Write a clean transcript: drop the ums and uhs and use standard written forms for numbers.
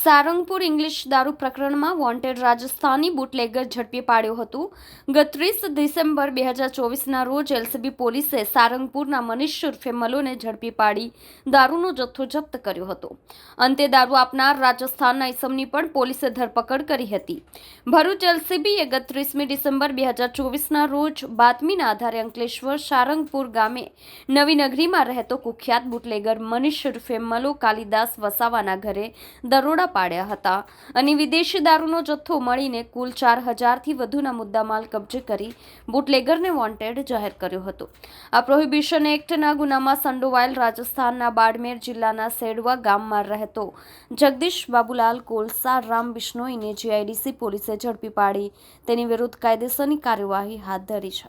Sarangpur English દારૂ પ્રકરણમાં wanted Rajasthani bootlegger ઝડપી પાડ્યો હતો. ગત 30 ડિસેમ્બર 2024ના રોજ એલસીબી પોલીસે સારંગપુરના મનીષ ઉર્ફે મલોને ઝડપી પાડી દારૂનો જથ્થો જપ્ત કર્યો હતો. અંતે દારૂ આપનાર રાજસ્થાનના ઇસમની પણ પોલીસે ધરપકડ કરી હતી. ભરૂચ એલસીબીએ ગત 30મી ડિસેમ્બર 2024ના રોજ બાતમીના આધારે અંકલેશ્વર સારંગપુર ગામે નવી નગરીમાં રહેતો કુખ્યાત બુટલેગર મનીષ ઉર્ફે મલો કાલિદાસ વસાવાના ઘરે દરોડા પાડ્યા હતા અને વિદેશી દારૂનો જથ્થો મળીને કુલ 4000થી વધુના મુદ્દામાલ કબજે કરી બુટલેગરને વોન્ટેડ જાહેર કર્યો હતો. આ પ્રોહિબિશન એક્ટના ગુનામાં સંડોવાયેલ રાજસ્થાનના બાડમેર જિલ્લાના સેડવા ગામમાં રહેતો જગદીશ બાબુલાલ કોલસા રામ બિશ્નોઈને જીઆઈડીસી પોલીસે ઝડપી પાડી તેની વિરુદ્ધ કાયદેસરની કાર્યવાહી હાથ ધરી છે.